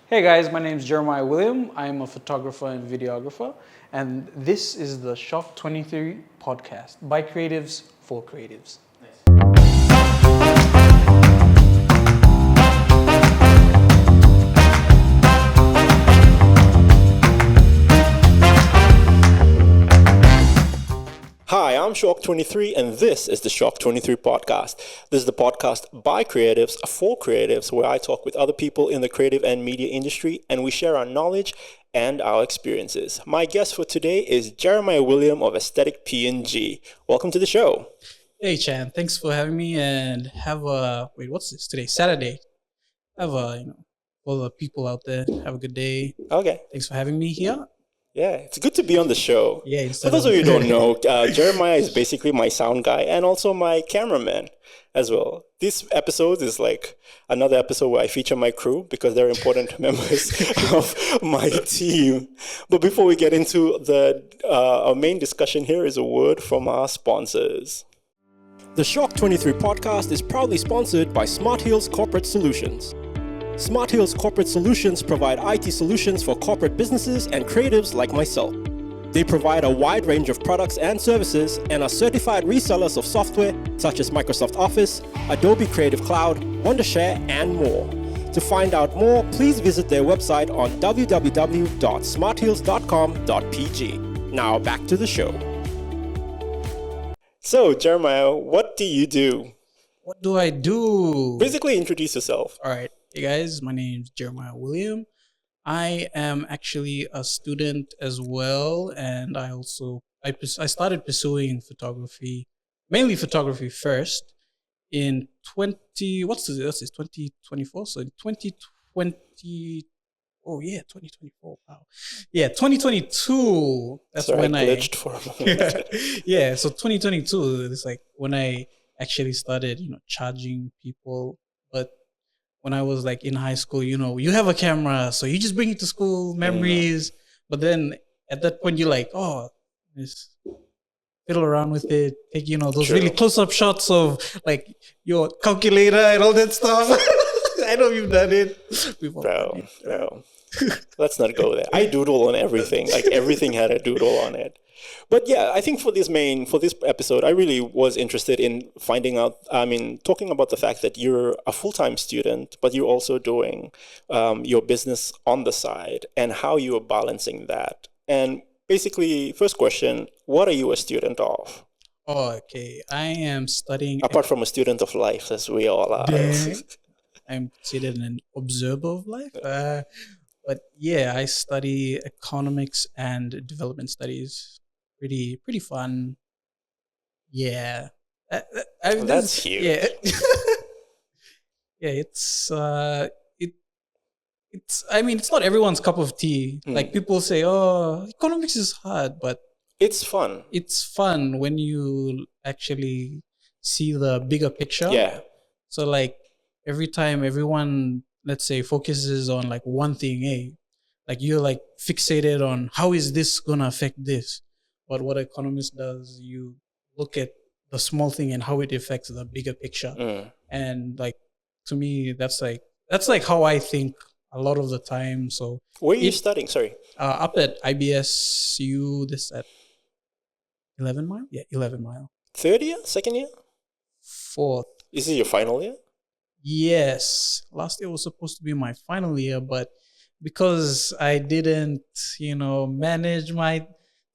Hey guys, my name is Jeremiah William. I am a photographer and videographer, and this is the Shawk23 Podcast by creatives for creatives. Hi, I'm Shawk23, and this is the Shawk23 Podcast. This is the podcast by creatives for creatives, where I talk with other people in the creative and media industry, and we share our knowledge and our experiences. My guest for today is Jeremiah William of Aesthetic P&G. Welcome to the show. Hey Chan, thanks for having me, and what's this today? Saturday. All the people out there, have a good day. Okay. Thanks for having me here. Yeah, it's good to be on the show. Yeah, For those of you who don't know, Jeremiah is basically my sound guy and also my cameraman as well. This episode is like another episode where I feature my crew because they're important members of my team. But before we get into our main discussion, here is a word from our sponsors. The Shawk23 Podcast is proudly sponsored by Smart Hills Corporate Solutions. Smart Hills Corporate Solutions provide IT solutions for corporate businesses and creatives like myself. They provide a wide range of products and services and are certified resellers of software such as Microsoft Office, Adobe Creative Cloud, Wondershare, and more. To find out more, please visit their website on www.smarthills.com.pg. Now back to the show. So, Jeremiah, what do you do? What do I do? Basically, introduce yourself. All right. Hey guys, my name is Jeremiah William. I am actually a student as well, and I started pursuing photography, mainly photography first, in 2024. So in 2020, 2024. Wow, yeah, 2022. That's Sorry, when I glitched for a moment. yeah. So 2022 is like when I actually started, charging people, but when I was like in high school, you have a camera, so you just bring it to school, memories. But then at that point, you're like, just fiddle around with it, take, those really close-up shots of like your calculator and all that stuff. I know you've done it. Bro. Let's not go there. I doodle on everything. Like everything had a doodle on it. But yeah, I think for this episode, I really was interested in talking about the fact that you're a full-time student, but you're also doing your business on the side and how you are balancing that. And basically, first question, what are you a student of? Oh, okay. I am studying... Apart from a student of life, as we all are. I'm considered an observer of life. But yeah, I study economics and development studies. Pretty fun. Yeah. That's huge. Yeah. Yeah, it's not everyone's cup of tea. Like people say, economics is hard, but it's fun. It's fun when you actually see the bigger picture. Yeah. So like every time everyone, let's say, focuses on like one thing, like you're like fixated on how is this gonna affect this. But what economist does, you look at the small thing and how it affects the bigger picture. And like, to me, that's like how I think a lot of the time. So where are you studying? Sorry. Up at IBSU, this at 11 Mile? Yeah, 11 Mile. Third year? Second year? Fourth. Is it your final year? Yes. Last year was supposed to be my final year, but because I didn't, manage my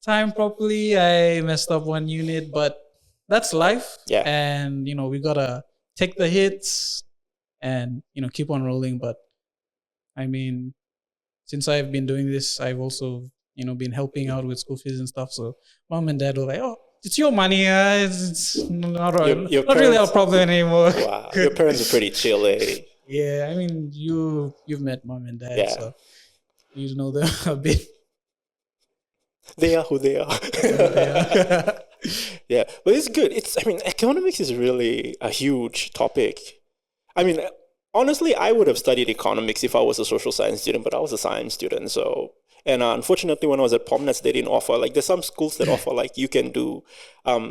time properly, I messed up one unit, but that's life. Yeah. And, we gotta take the hits and, keep on rolling. But I mean, since I've been doing this, I've also, been helping out with school fees and stuff. So mom and dad were like, it's your money. It's not really our problem anymore. Wow. Your parents are pretty chill, eh? Yeah. I mean, you've met mom and dad, so you know them a bit. They are who they are. Yeah, but it's good. Economics is really a huge topic. Honestly, I would have studied economics if I was a social science student, but I was a science student. So And unfortunately, when I was at Pomnets, they didn't offer, like, there's some schools that offer, like, you can do,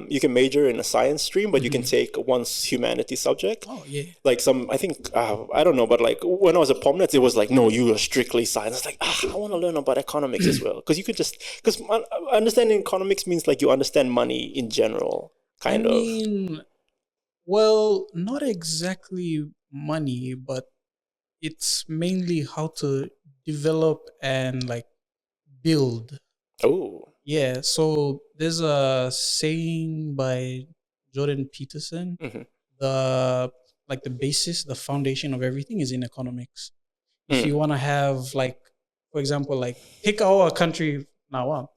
you can major in a science stream, but you can take one humanities subject. Oh, yeah. Like I think, I don't know, but like when I was at Pomnets, it was like, no, you are strictly science. It's like, I want to learn about economics as well. Because understanding economics means like you understand money in general, kind of. Well, not exactly money, but it's mainly how to develop and like build. Oh. Yeah, so there's a saying by Jordan Peterson, the basis, the foundation of everything is in economics. If you want to have, like, for example, like take our country now,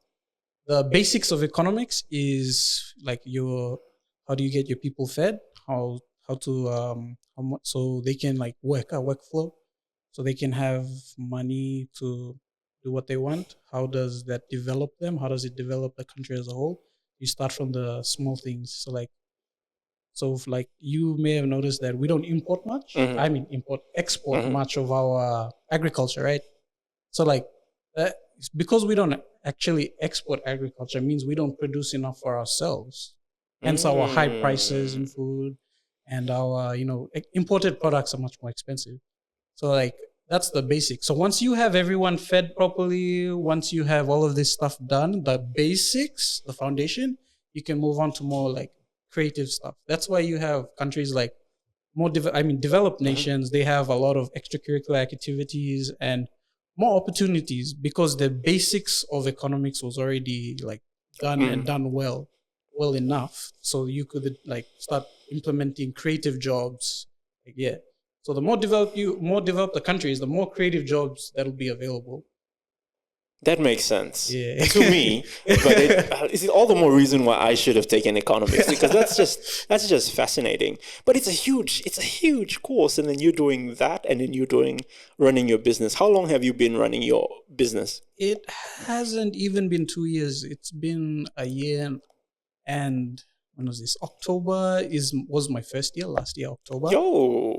the basics of economics is like how do you get your people fed, how to how much, so they can like work a workflow, so they can have money to do what they want. How does that develop them? How does it develop the country as a whole? You start from the small things. So like you may have noticed that we don't import much. I mean export much of our agriculture, right? So like it's because we don't actually export agriculture means we don't produce enough for ourselves. Hence our high prices in food, and our imported products are much more expensive. So like that's the basic. So once you have everyone fed properly, once you have all of this stuff done, the basics, the foundation, you can move on to more like creative stuff. That's why you have countries like developed nations. They have a lot of extracurricular activities and more opportunities because the basics of economics was already like done and done well enough. So you could like start implementing creative jobs. Like, yeah. So the more developed the country is, the more creative jobs that'll be available. That makes sense to me, but it's all the more reason why I should have taken economics, because that's just fascinating. But it's a huge course, and then you're doing that, and then you're running your business. How long have you been running your business? It hasn't even been 2 years. It's been a year, and when was this? October was my first year. Last year October.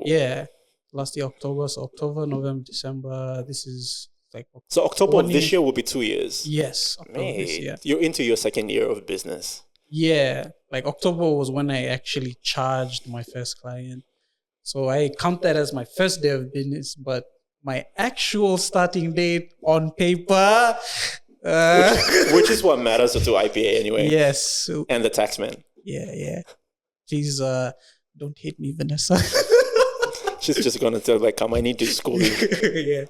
Yeah, last year October. So October, November, December. This is. So October of this year will be 2 years. Yes, October this year. You're into your second year of business. Yeah, like October was when I actually charged my first client. So I count that as my first day of business, but my actual starting date on paper, which is what matters to IPA anyway. Yes, and the taxman. Yeah. Please don't hate me, Vanessa. She's just gonna tell like, "Come, I need to school you."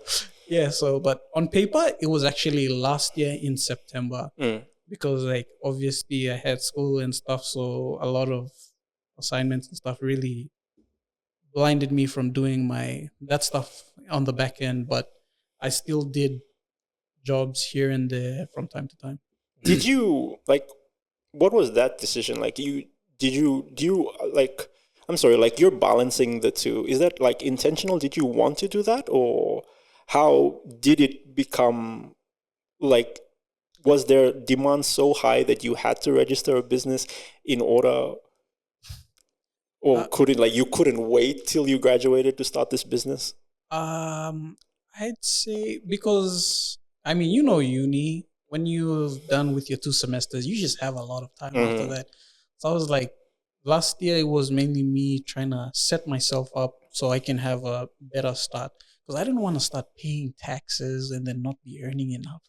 Yeah. So, but on paper, it was actually last year in September because, like, obviously I had school and stuff, so a lot of assignments and stuff really blinded me from doing that stuff on the back end. But I still did jobs here and there from time to time. Did you like? What was that decision like? I'm sorry, like you're balancing the two. Is that like intentional? Did you want to do that, or how did it become like, was there demand so high that you had to register a business in order, or you couldn't wait till you graduated to start this business? I'd say because, I mean, uni, when you're done with your 2 semesters, you just have a lot of time after that. So I was like, last year it was mainly me trying to set myself up so I can have a better start. Because I didn't want to start paying taxes and then not be earning enough.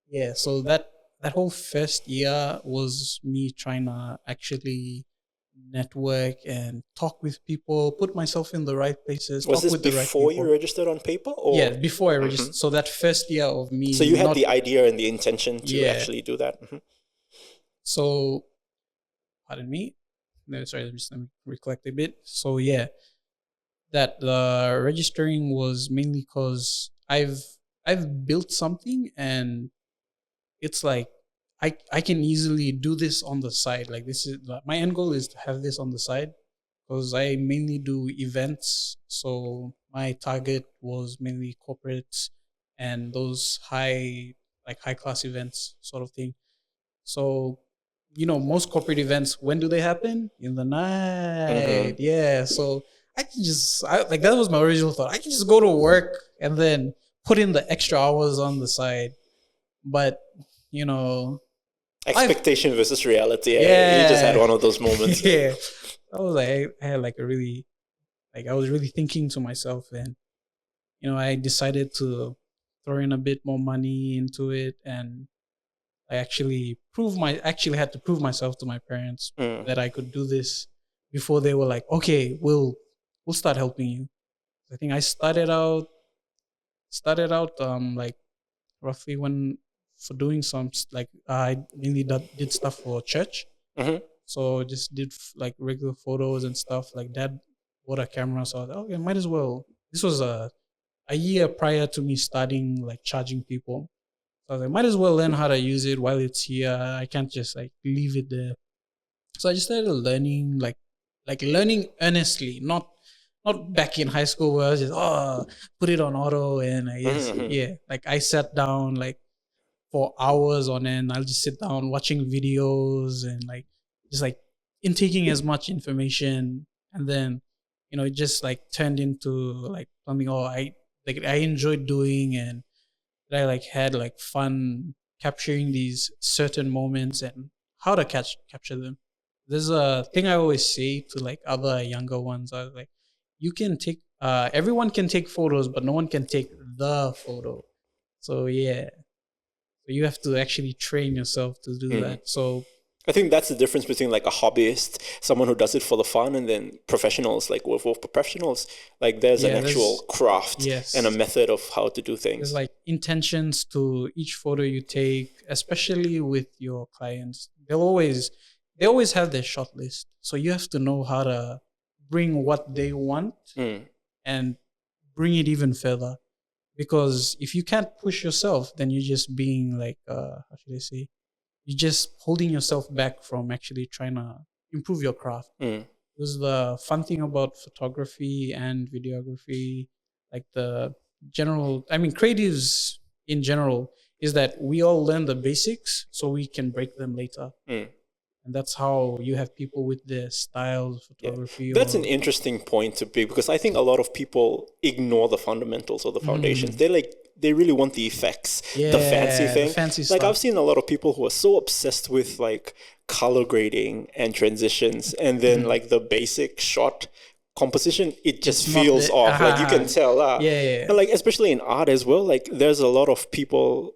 Yeah, so that whole first year was me trying to actually network and talk with people, put myself in the right places. Was this before you registered on paper? Or? Yeah, before I registered. So that first year of me. So you had the idea and the intention to actually do that. So, pardon me. No, sorry, let me recollect a bit. So yeah, that the registering was mainly because I've built something, and it's like I can easily do this on the side. Like, this is my end goal is to have this on the side because I mainly do events. So my target was mainly corporates and those high class events sort of thing. So, most corporate events, when do they happen? In the night. Yeah. So I can that was my original thought. I can just go to work and then put in the extra hours on the side but you know, Expectation versus reality. You just had yeah, one of those moments. yeah. I was like, I had like a really, like, I was really thinking to myself, and I decided to throw in a bit more money into it, and actually had to prove myself to my parents Mm. that I could do this before they were like, okay, we'll start helping you. I think I started out like roughly when for doing some like I mainly did stuff for church. Mm-hmm. So just did like regular photos and stuff. Like dad bought a camera, so I was like, okay, might as well. This was a year prior to me starting like charging people. So I was like, might as well learn how to use it while it's here. I can't just like leave it there. So I just started learning, like learning earnestly, not back in high school where I was just put it on auto and I guess Mm-hmm. yeah, like I sat down like for hours on end. I'll just sit down watching videos and like just like intaking as much information, and then it just like turned into like something I enjoyed doing, and I like had like fun capturing these certain moments and how to capture them. There's a thing I always say to like other younger ones. I was like, you can take everyone can take photos, but no one can take the photo. So yeah, so you have to actually train yourself to do Mm. that. So I think that's the difference between like a hobbyist, someone who does it for the fun, and then professionals. Like with professionals, like there's an yeah, actual craft and a yes, method of how to do there's things. like intentions to each photo you take, especially with your clients. They always have their shot list, so you have to know how to bring what they want Mm. and bring it even further. Because if you can't push yourself, then you're just being like how should I say? You're just holding yourself back from actually trying to improve your craft. Mm. Because the fun thing about photography and videography, like the creatives in general, is that we all learn the basics so we can break them later. Mm. And that's how you have people with their style of Yeah, photography that's an or interesting point to be, because I think a lot of people ignore the fundamentals or the foundations. mm, They really want the effects, the fancy yeah, the thing. fancy Like I've stuff. seen a lot of people who are so obsessed with like color grading and transitions, and then Mhm. like the basic shot composition, it just It's not feels the off. Like you can tell, yeah, yeah. and like especially in art as well. Like there's a lot of people.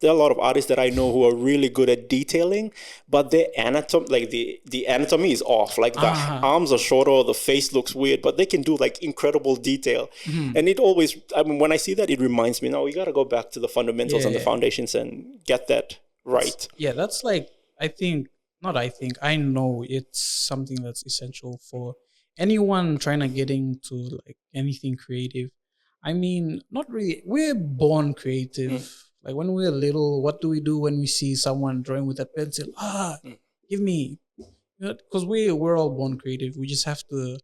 There are a lot of artists that I know who are really good at detailing, but their the anatomy is off. Like the arms are shorter, or the face looks weird, but they can do like incredible detail. Mhm. And it always, I mean, when I see that, it reminds me, no, we got to go back to the fundamentals and the Yeah. foundations and get that right. Yeah, that's like I know it's something that's essential for anyone trying to get into like anything creative. I mean, not really. We're born Mm, creative. Like when we're little, what do we do when we see someone drawing with a pencil? mm, Give me. Because we're all born creative. We just have to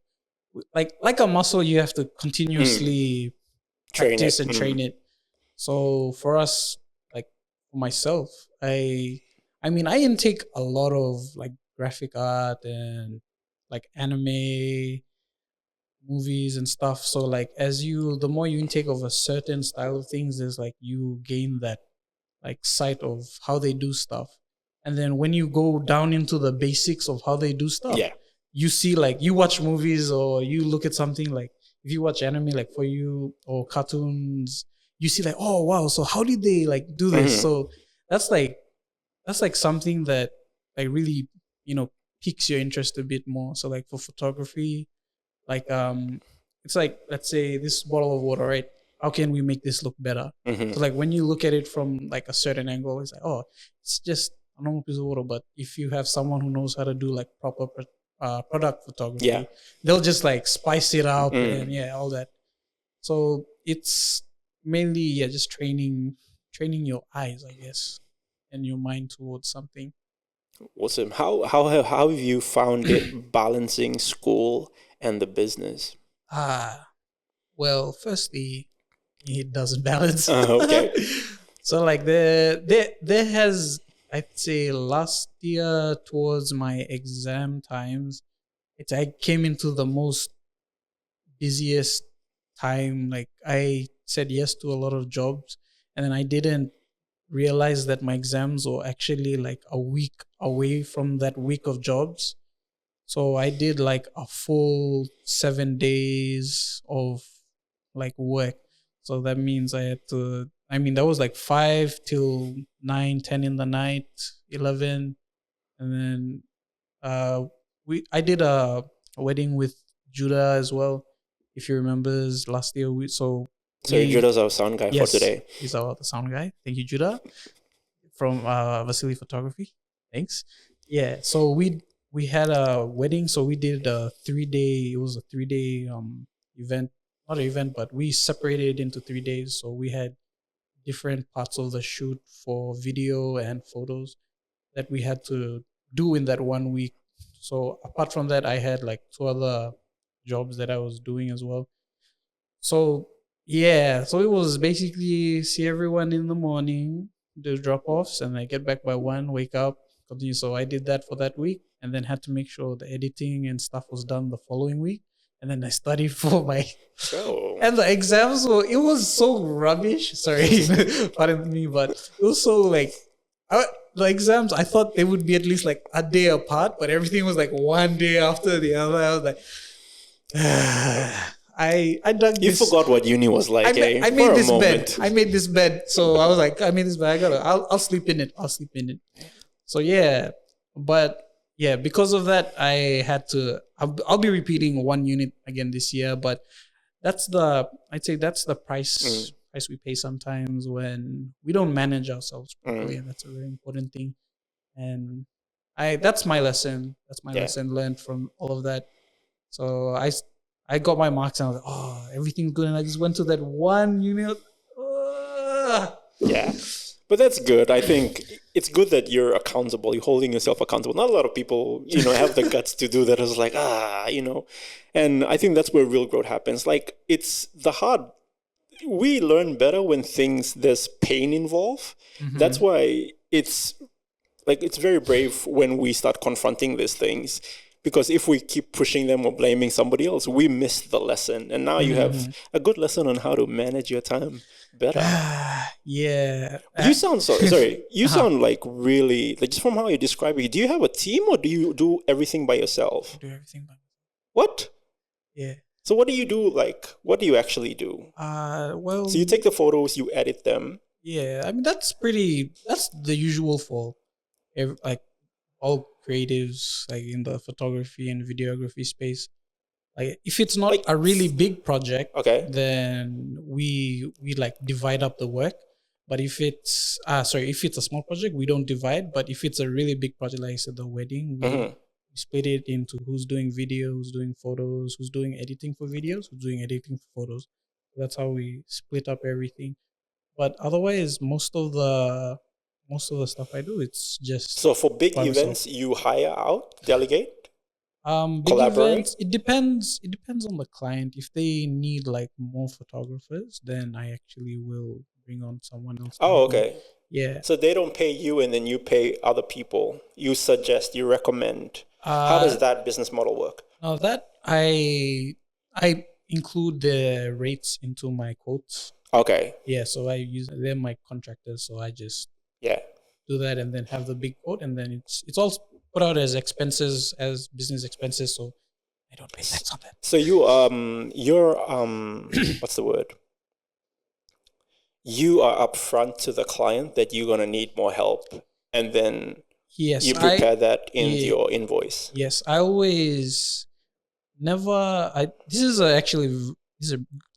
like a muscle. You have to mm. continuously Train practice it. and Mm, train it. So for us, like for myself, I mean I intake a lot of like graphic art and like anime movies and stuff. So like the more you intake of a certain style of things, is like you gain that like sight of how they do stuff. And then when you go down into the basics of how they do stuff, yeah. you see like you watch movies or you look at something like if you watch anime like for you or cartoons, you see like, oh wow, so how did they like do this? Mm, So that's like that's like something that like really, piques your interest a bit more. So like for photography, like it's like let's say this bottle of water, right? How can we make this look better? mm-hmm. So like when you look at it from like a certain angle, it's like, oh, it's just a normal piece of water. But if you have someone who knows how to do like proper product Yeah. photography, they'll just like spice it up Mm. and yeah, all that. So it's mainly just training your eyes, I guess, and your mind towards something. Awesome. How have you found it balancing school and the business? Ah, well, firstly, it doesn't balance. Okay. So like there has, I'd say, last year towards my exam times, I came into the most busiest time. Like I said yes to a lot of jobs, and then I didn't realized that my exams were actually like a week away from that week of jobs. So I did like a full 7 days of like work. So that means I had to, I mean, that was like 5 till 9, 10 in the night, 11. And then I did a wedding with Judah as well. If you remember last year, So Judah's our sound guy for today. He's our sound guy. Thank you, Judah, from Vasily Photography. Thanks. Yeah. So we had a wedding. So we did a 3 day. It was a 3 day event, not an event, but we separated it into 3 days. So we had different parts of the shoot for video and photos that we had to do in that 1 week. So apart from that, I had like 2 other jobs that I was doing as well. So yeah, so it was basically see everyone in the morning, do drop offs, and I get back by 1, wake up, continue. So I did that for that week, and then had to make sure the editing and stuff was done the following week. And then I studied for my and the exams were, it was so rubbish. Sorry, pardon me, but it was so like the exams, I thought they would be at least like a day apart, but everything was like 1 day after the other. I was like, I dug You forgot what uni was like. I made this bed. I made this bed. So I was like, I made this bed. I'll sleep in it. I'll sleep in it. So yeah, but yeah, because of that, I had to. I'll be repeating 1 unit again this year, but I'd say that's the price we pay sometimes when we don't manage ourselves properly, and that's a very important thing. And that's my lesson. That's my lesson learned from all of that. So I got my marks and I was like, oh, everything's good. And I just went to that 1 unit. Yeah. But that's good. I think it's good that you're accountable. You're holding yourself accountable. Not a lot of people, have the guts to do that. It's like, And I think that's where real growth happens. Like, it's the hard. We learn better when there's pain involved. Mm-hmm. That's why it's very brave when we start confronting these things. Because if we keep pushing them or blaming somebody else, we miss the lesson. And now you have a good lesson on how to manage your time better. Yeah. You sound sorry. You sound like really, like just from how you describe it, do you have a team or do you do everything by yourself? I do everything by myself. What? Yeah. So what do you do? Like, what do you actually do? Well. So you take the photos, you edit them. Yeah. I mean, that's the usual for all creatives, like in the photography and videography space. Like if it's not a really big project, then we like divide up the work. But if it's a small project, we don't divide. But if it's a really big project, like I said, the wedding, we split it into who's doing video, who's doing photos, who's doing editing for videos, who's doing editing for photos. That's how we split up everything. But otherwise, most of the stuff I do, it's just. So for big events, you hire out, delegate? Big collaborate? Events, it depends on the client. If they need like more photographers, then I actually will bring on someone else. Oh, okay. Yeah. So they don't pay you and then you pay other people. You suggest, you recommend. How does that business model work? Now that I include the rates into my quotes. Okay. Yeah, so they're my contractors, so I just do that and then have the big quote, and then it's all put out as expenses, as business expenses, so I don't pay tax on that. So you're what's the word? You are upfront to the client that you're gonna need more help, and then you prepare that in your invoice. Yes, I always this is a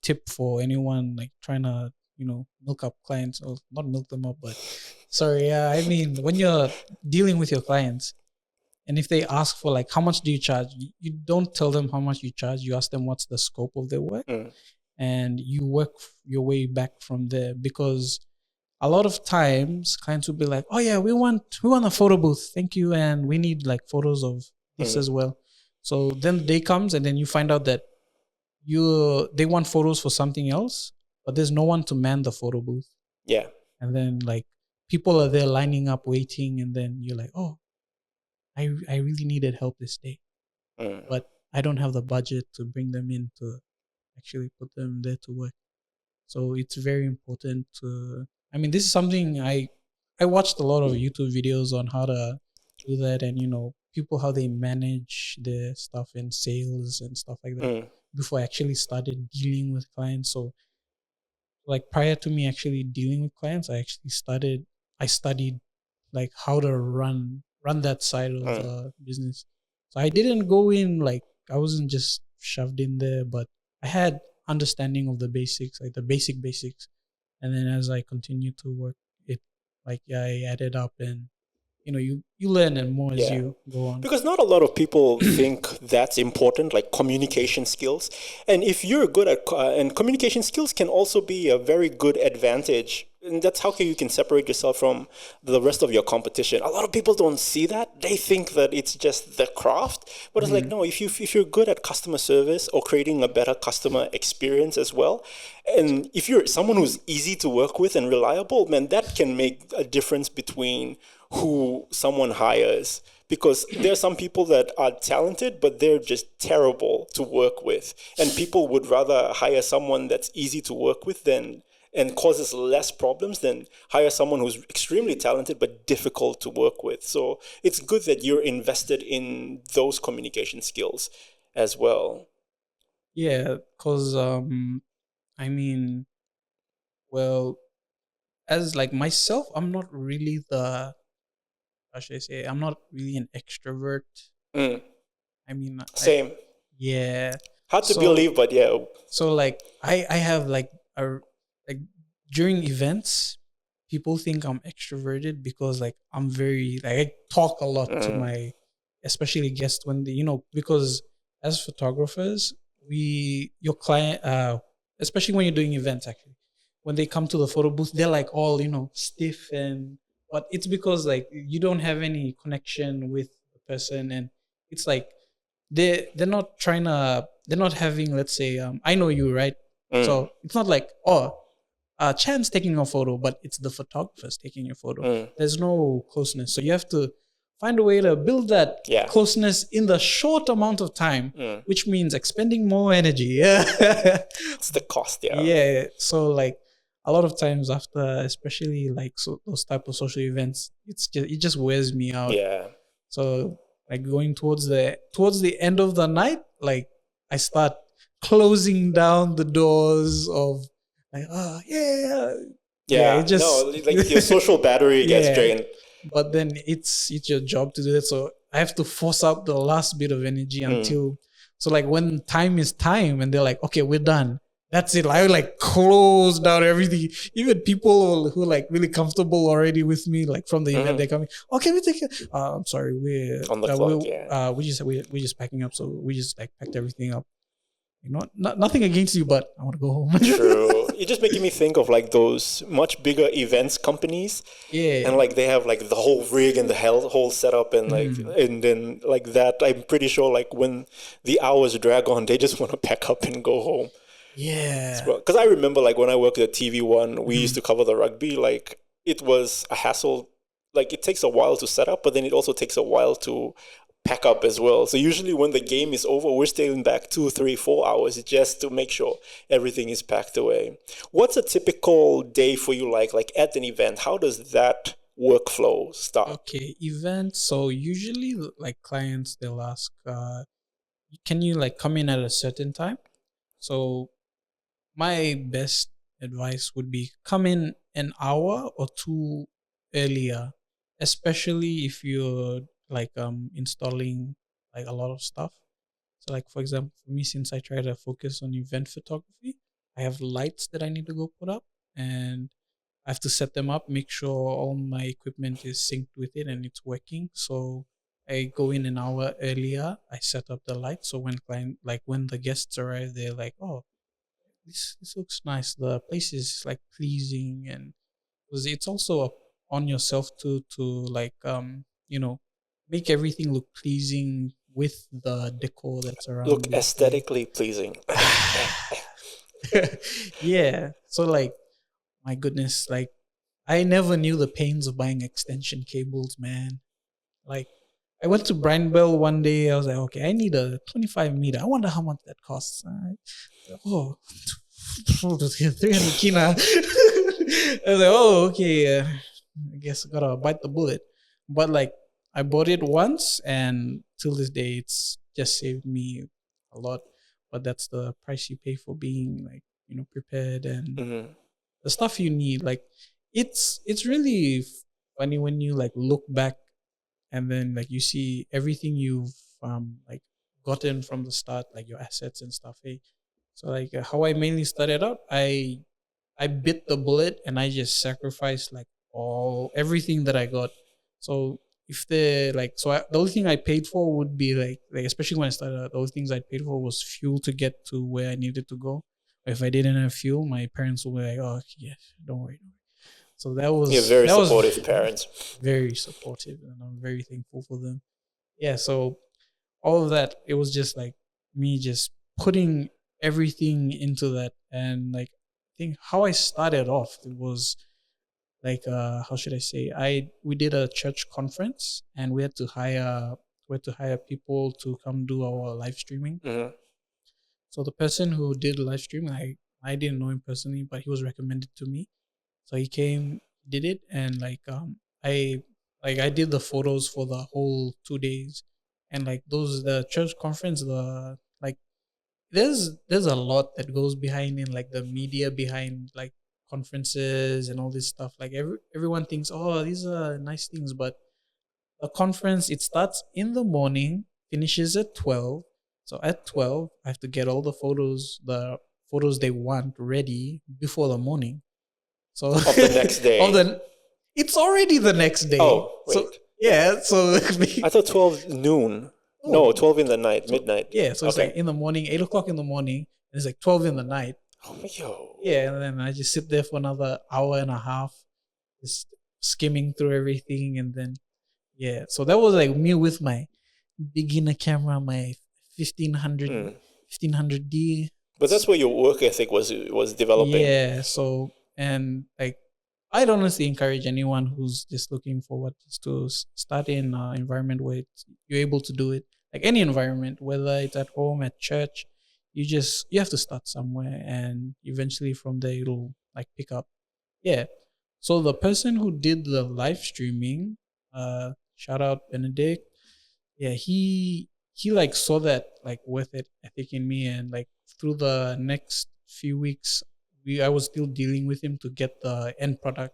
tip for anyone like trying to milk up clients, or not milk them up, but I mean when you're dealing with your clients, and if they ask for like how much do you charge, you don't tell them how much you charge. You ask them what's the scope of their work, and you work your way back from there. Because a lot of times clients will be like, oh yeah, we want a photo booth, thank you, and we need like photos of this as well. So then the day comes and then you find out that they want photos for something else, but there's no one to man the photo booth. Yeah. And then like people are there lining up waiting, and then you're like, oh, I really needed help this day, but I don't have the budget to bring them in to actually put them there to work. So it's very important to. I mean, this is something I I watched a lot of YouTube videos on how to do that, and people how they manage their stuff in sales and stuff like that before I actually started dealing with clients. So like prior to me actually dealing with clients, I studied like how to run that side of the business. So I didn't go in like I wasn't just shoved in there, but I had understanding of the basics, like the basics. And then as I continued to work it, like I added up, and you learn and more as you go on. Because not a lot of people think that's important, like communication skills. And if you're good at, and communication skills can also be a very good advantage. And that's how you can separate yourself from the rest of your competition. A lot of people don't see that. They think that it's just the craft. But it's like, no, if you're good at customer service or creating a better customer experience as well, and if you're someone who's easy to work with and reliable, man, that can make a difference between who someone hires. Because there are some people that are talented, but they're just terrible to work with. And people would rather hire someone that's easy to work with and causes less problems than hire someone who's extremely talented but difficult to work with. So it's good that you're invested in those communication skills as well. Yeah, because I mean, well, as like myself, I'm not really how should I say? I'm not really an extrovert. I mean, same. Yeah. Hard to believe, but yeah. So like, I have like during events, people think I'm extroverted because like I'm very like I talk a lot to my, especially guests when they, because as photographers, your client, especially when you're doing events, actually, when they come to the photo booth, they're like all stiff, but it's because like you don't have any connection with the person, and it's like they're not having, let's say, I know you, right? So it's not like, Chan's taking your photo, but it's the photographer's taking your photo. There's no closeness. So you have to find a way to build that closeness in the short amount of time, which means expending more energy. It's the cost, Yeah. So like a lot of times after, especially like those type of social events, it just wears me out. Yeah. So like going towards the end of the night, like I start closing down the doors of like, it just like your social battery gets drained. But then it's your job to do that, so I have to force out the last bit of energy until so like when time is time and they're like, okay, we're done, that's it. I would like close down everything. Even people who like really comfortable already with me, like from the event, they're coming. Okay, we take it. I'm sorry, we're on the clock. We're just packing up, so we just like packed everything up. Nothing against you, but I want to go home. True. You're just making me think of like those much bigger events companies. Yeah. And like they have like the whole rig and the whole setup and like and then like that. I'm pretty sure like when the hours drag on, they just want to pack up and go home. Yeah. Because I remember like when I worked at TV1, we used to cover the rugby. Like it was a hassle. Like it takes a while to set up, but then it also takes a while to pack up as well. So usually when the game is over, we're staying back 2, 3, 4 hours just to make sure everything is packed away. What's a typical day for you like at an event? How does that workflow start? Okay, event. So usually like clients, they'll ask, can you like come in at a certain time? So my best advice would be come in an hour or two earlier, especially if you're like installing like a lot of stuff. So like for example, for me, since I try to focus on event photography, I have lights that I need to go put up, and I have to set them up, make sure all my equipment is synced with it and it's working. So I go in an hour earlier, I set up the lights, so when when the guests arrive, they're like, oh, this looks nice, the place is like pleasing, and because it's also on yourself to like make everything look pleasing with the decor that's around. Look aesthetically pleasing. Yeah. So like, my goodness, like I never knew the pains of buying extension cables, man. Like I went to Brian Bell one day. I was like, okay, I need a 25 meter. I wonder how much that costs. Oh, 300 kina. I was like, oh, okay. I guess gotta bite the bullet. But like I bought it once, and till this day, it's just saved me a lot. But that's the price you pay for being like prepared and Mm-hmm. the stuff you need. Like it's really funny when you like look back and then like you see everything you've like gotten from the start, like your assets and stuff. Hey, so like how I mainly started out, I bit the bullet and I just sacrificed like everything that I got. So if the only thing I paid for would be like especially when I started out, the only things I paid for was fuel to get to where I needed to go. If I didn't have fuel, my parents would be like, "Oh yeah, don't worry." So You're very that was supportive parents. very supportive, and I'm very thankful for them. Yeah, so all of that, it was just like me just putting everything into that, and like I think how I started off, it was like how should I say, we did a church conference and we had to hire people to come do our live streaming. Mm-hmm. So the person who did live streaming, I didn't know him personally, but he was recommended to me. So he came, did it, and I did the photos for the whole 2 days, and like the church conference, there's a lot that goes behind in like the media behind like conferences and all this stuff. Like everyone thinks, oh, these are nice things, but the conference, it starts in the morning, finishes at 12. So at 12, I have to get all the photos they want ready before the morning. So Of the next day. It's already the next day. Oh, wait. So yeah, so I thought 12 noon. No, 12 in the night, midnight. yeah, so it's like in the morning, 8 o'clock in the morning, and it's like 12 in the night. Oh, yo. Yeah, and then I just sit there for another hour and a half, just skimming through everything, and then yeah, so that was like me with my beginner camera, my 1500D. But that's where your work ethic was developing. Yeah, so and like I'd honestly encourage anyone who's just looking forward to start in an environment where you're able to do it. Like any environment, whether it's at home, at church, you have to start somewhere, and eventually from there it'll like pick up. Yeah. So the person who did the live streaming, shout out Benedict. Yeah, he like saw that like worth it ethic in me, and like through the next few weeks, I was still dealing with him to get the end product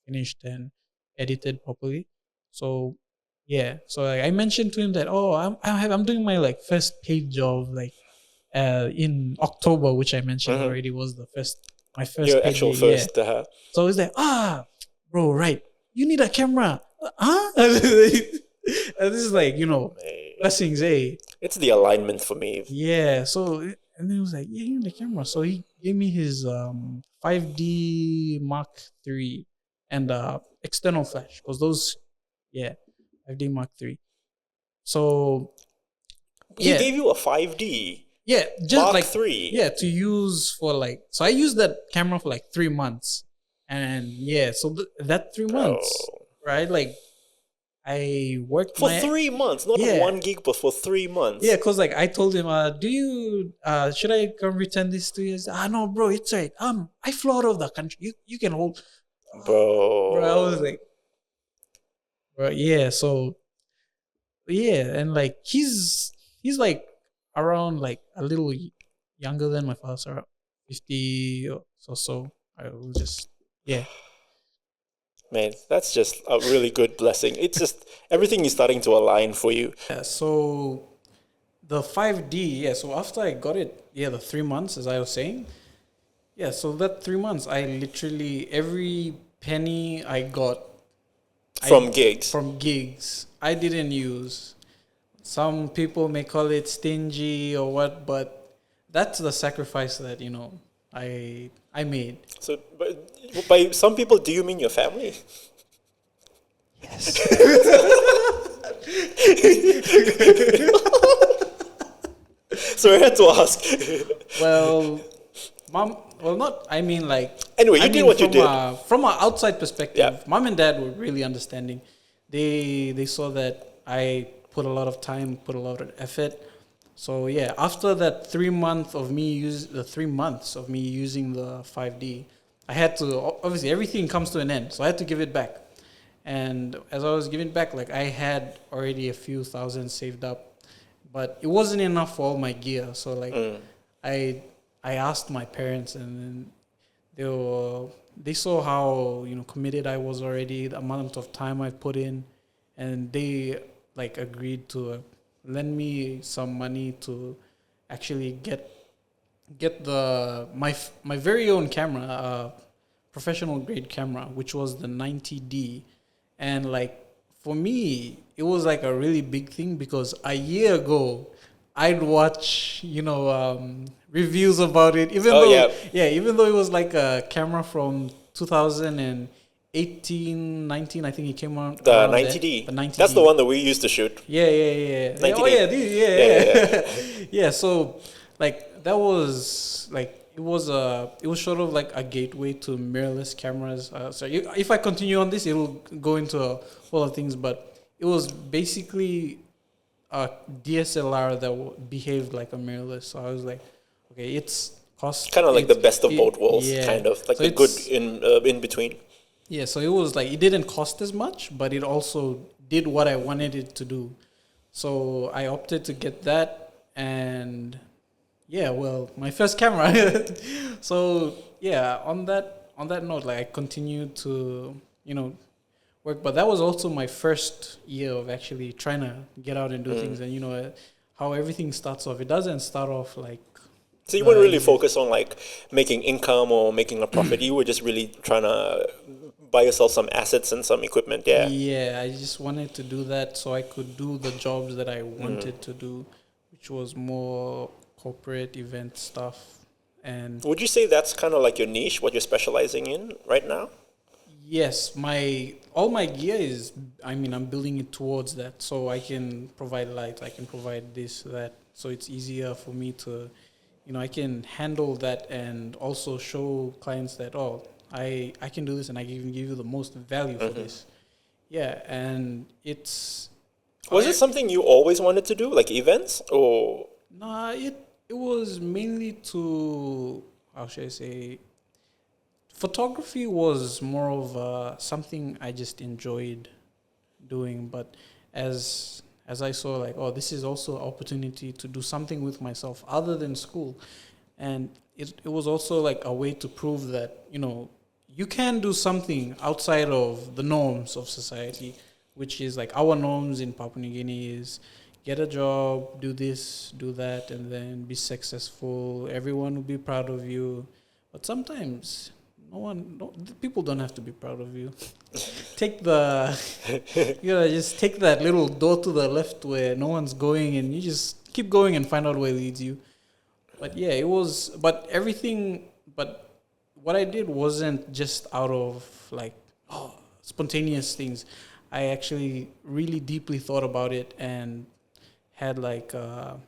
finished and edited properly. So yeah, so like, I mentioned to him that I'm doing my like first page of like in October, which I mentioned already was my first Your page, actual first. So he's like, bro, right, you need a camera, huh? And this is like blessings, eh? It's the alignment for me. Yeah, so and then he was like, yeah, you need a camera. So he gave me his 5D Mark III and external flash, because those, 5D Mark III. So He gave you a 5D. Yeah, just Mark like III. Yeah, to use for like. So I used that camera for like 3 months, and yeah, so that 3 months, right? Like I worked for 3 months, not 1 gig, but for 3 months. Yeah, cause like I told him, should I come return this to you? No, bro, it's right. I flew out of the country. You can hold, bro. I was like, bro, yeah. So yeah, and like he's like around like a little younger than my father, so 50 or so. I will just Man, that's just a really good blessing. It's just everything is starting to align for you. Yeah, so the 5D, so after I got it, the 3 months, as I was saying, so that 3 months, I literally, every penny I got from gigs, I didn't use. Some people may call it stingy or what, but that's the sacrifice that, I made. So, but by some people, do you mean your family? Yes. So I had to ask. Well, mom. Well, not. I mean, like. Anyway, you did what you did. From an outside perspective, mom and dad were really understanding. They saw that I put a lot of time, put a lot of effort. So yeah, after that 3 months of me using the 5D, I had to, obviously everything comes to an end, so I had to give it back. And as I was giving back, like I had already a few thousand saved up, but it wasn't enough for all my gear. So like I I asked my parents, and then they saw how committed I was already, the amount of time I put in, and they like agreed to lend me some money to actually get my very own camera, professional grade camera, which was the 90D. And like for me, it was like a really big thing because a year ago I'd watch reviews about it, even though it was like a camera from 2018, 19, I think it came out. The 90D. The 90D. That's the one that we used to shoot. Yeah. 90D. Oh yeah. Yeah. So like that was like it was sort of like a gateway to mirrorless cameras. If I continue on this, it'll go into a whole lot of things, but it was basically a DSLR that behaved like a mirrorless. So I was like, okay, it's cost kind of like the best of both worlds, kind of like so the good in between. Yeah, so it was like it didn't cost as much, but it also did what I wanted it to do. So I opted to get that, and yeah, well, my first camera. So yeah, on that note, like I continued to work, but that was also my first year of actually trying to get out and do things, and how everything starts off. It doesn't start off like. So you weren't really focused on like making income or making a profit. You were just really trying to buy yourself some assets and some equipment. Yeah. Yeah, I just wanted to do that so I could do the jobs that I wanted to do, which was more corporate event stuff. And would you say that's kind of like your niche, what you're specializing in right now? Yes, all my gear is, I'm building it towards that, so I can provide light, I can provide this, that, so it's easier for me to, I can handle that and also show clients that, I can do this and I can give you the most value for this. Yeah, and it's... Was it something you always wanted to do, like events, or...? Nah, it was mainly to, how should I say... Photography was more of something I just enjoyed doing, but as I saw, like, this is also an opportunity to do something with myself other than school, and it was also like a way to prove that you can do something outside of the norms of society, which is like our norms in Papua New Guinea is get a job, do this, do that, and then be successful. Everyone will be proud of you, but sometimes. People don't have to be proud of you. Take just take that little door to the left where no one's going, and you just keep going and find out where it leads you. But yeah, it was. But what I did wasn't just out of like spontaneous things. I actually really deeply thought about it and had like a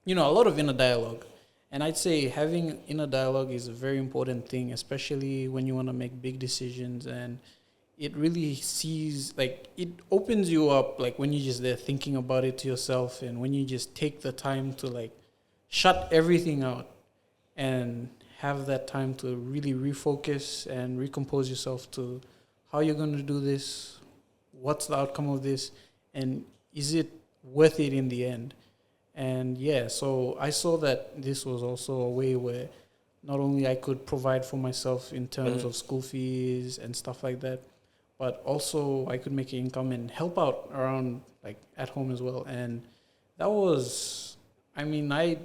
lot of inner dialogue. And I'd say having inner dialogue is a very important thing, especially when you want to make big decisions. And it really it opens you up, like when you're just there thinking about it to yourself, and when you just take the time to like shut everything out and have that time to really refocus and recompose yourself to how you're going to do this, what's the outcome of this, and is it worth it in the end? And yeah, so I saw that this was also a way where not only I could provide for myself in terms of school fees and stuff like that, but also I could make an income and help out around like at home as well. And that was, I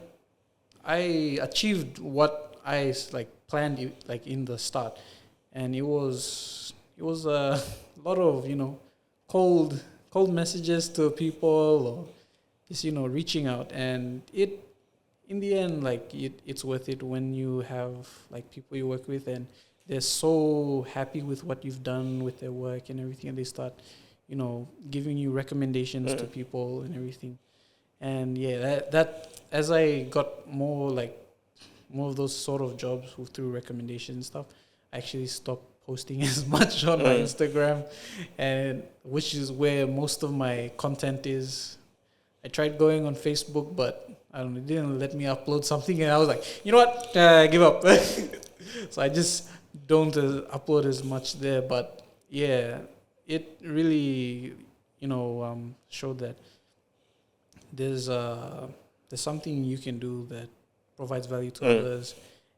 achieved what I like planned like in the start, and it was a lot of cold messages to people, or just reaching out, and it in the end like it's worth it when you have like people you work with and they're so happy with what you've done with their work and everything, and they start giving you recommendations to people and everything. And yeah, that as I got more of those sort of jobs through recommendations and stuff, I actually stopped posting as much on my Instagram, and which is where most of my content is. I tried going on Facebook, but I don't know, it didn't let me upload something, and I was like, you know what, give up. So I just don't upload as much there. But yeah, it really, showed that there's something you can do that provides value to others,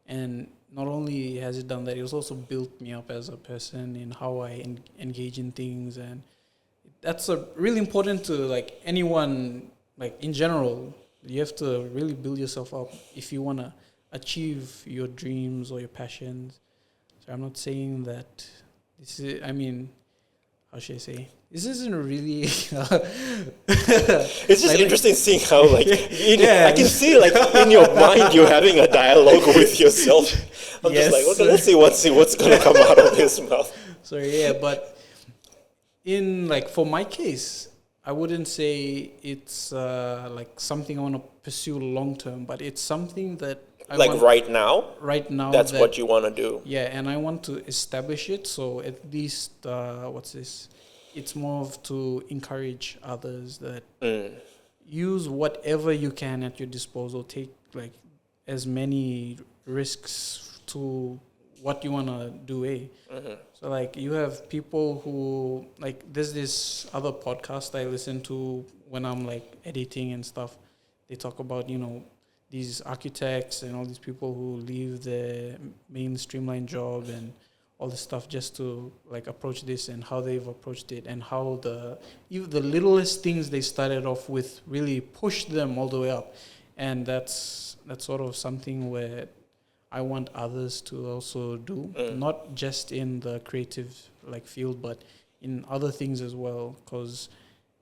and not only has it done that, it's also built me up as a person in how I engage in things, and that's really important to like anyone, like in general. You have to really build yourself up if you want to achieve your dreams or your passions. So I'm not saying that this is, I mean, how should I say? This isn't really. It's just like, interesting seeing how, like, I can see, like, in your mind, you're having a dialogue with yourself. I'm just like, okay, let's see what's going to come out of his mouth. Sorry, yeah, but in, like, for my case, I wouldn't say it's, like, something I want to pursue long term, but it's something that right now? Right now. That's what you want to do. Yeah, and I want to establish it, so at least, it's more of to encourage others that use whatever you can at your disposal. Take like as many risks to what you want to do. So like you have people who like there's this other podcast I listen to when I'm like editing and stuff. They talk about these architects and all these people who leave their main streamlined job and all this stuff just to like approach this, and how they've approached it, and how even the littlest things they started off with really pushed them all the way up. And that's sort of something where I want others to also do, not just in the creative like field, but in other things as well. Because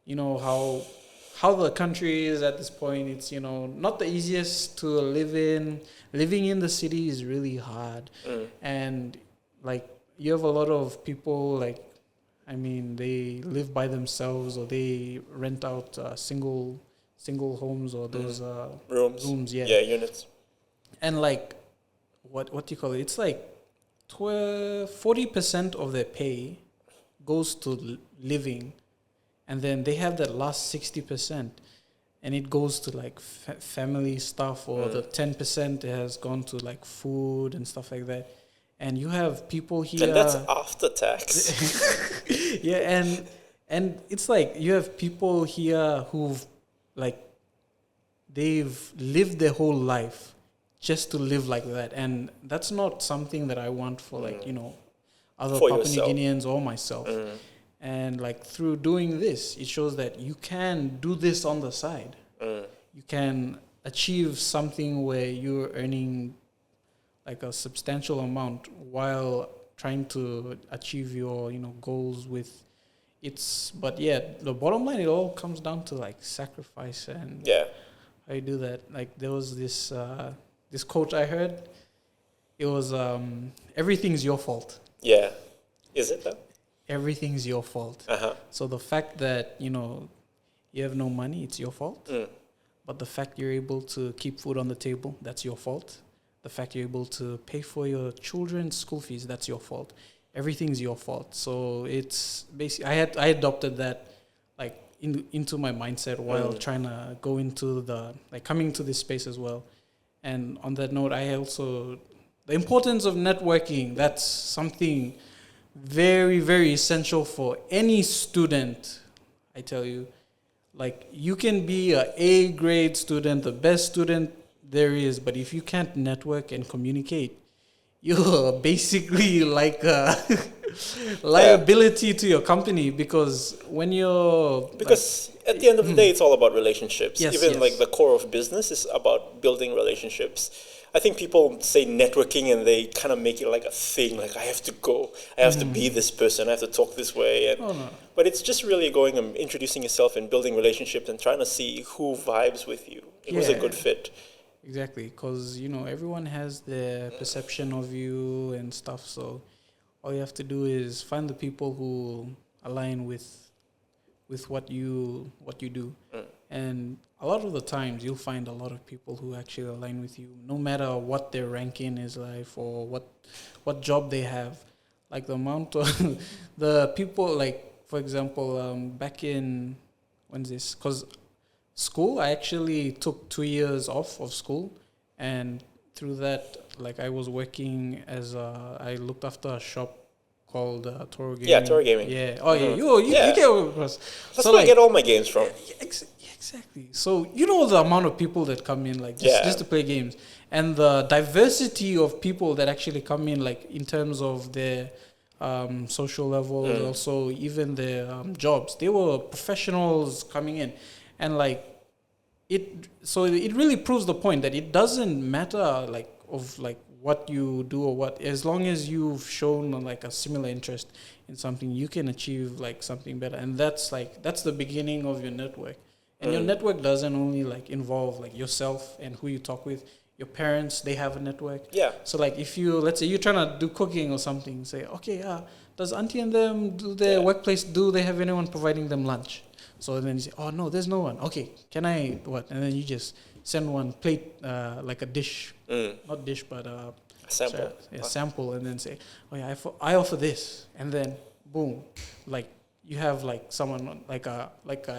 how the country is at this point, it's not the easiest to live in. Living in the city is really hard, and like you have a lot of people like, I mean, they live by themselves, or they rent out single homes, or those rooms, units. And like what do you call it? It's like 40% of their pay goes to living, and then they have that last 60%, and it goes to like family stuff, or the 10% has gone to like food and stuff like that. And you have people here, and that's after tax. Yeah, and it's like you have people here who've like they've lived their whole life just to live like that, and that's not something that I want for like other for Papua yourself. New Guineans or myself. And like through doing this, it shows that you can do this on the side. You can achieve something where you're earning like a substantial amount while trying to achieve your goals with but yeah, the bottom line, it all comes down to like sacrifice and how you do that. Like there was this this quote I heard. It was everything's your fault. Yeah. Is it though? Everything's your fault. So the fact that you have no money, it's your fault. But the fact you're able to keep food on the table, that's your fault. The fact you're able to pay for your children's school fees, that's your fault. Everything's your fault. So it's basically I adopted that like into my mindset while trying to go into coming to this space as well. And on that note, I also the importance of networking. That's something very, very essential for any student. I tell you, like you can be a A grade student, the best student there is, but if you can't network and communicate, you're basically like a liability to your company, because when you're at the end of the day, it's all about relationships. Yes, Even like the core of business is about building relationships. I think people say networking and they kind of make it like a thing, like I have to go, I have to be this person, I have to talk this way. But it's just really going and introducing yourself and building relationships and trying to see who vibes with you, who's a good fit. Exactly, because everyone has their perception of you and stuff. So all you have to do is find the people who align with what you do, and a lot of the times you'll find a lot of people who actually align with you, no matter what their rank in his life or what job they have. Like the amount of the people, like for example, back in when's this? Because school, I actually took 2 years off of school, and through that, like I was working as I looked after a shop called Toro Gaming. Yeah, Toro Gaming. Yeah. Oh yeah. You Yeah. get what it was. That's where I get all my games from. Exactly. So you know the amount of people that come in like just to play games, and the diversity of people that actually come in, like in terms of their social level, also even their jobs. They were professionals coming in, and like it. So it really proves the point that it doesn't matter like what you do or what, as long as you've shown like a similar interest in something, you can achieve like something better, and that's the beginning of your network. And your network doesn't only like involve like yourself and who you talk with. Your parents, they have a network. Yeah. So like if you, let's say you're trying to do cooking or something, say, okay, does auntie and them do their workplace, do they have anyone providing them lunch? So then you say, oh no, there's no one. Okay, can I what? And then you just send one plate, like a dish, not dish, but sample. Sample, and then say, oh yeah, I offer this, and then boom, like you have like someone like a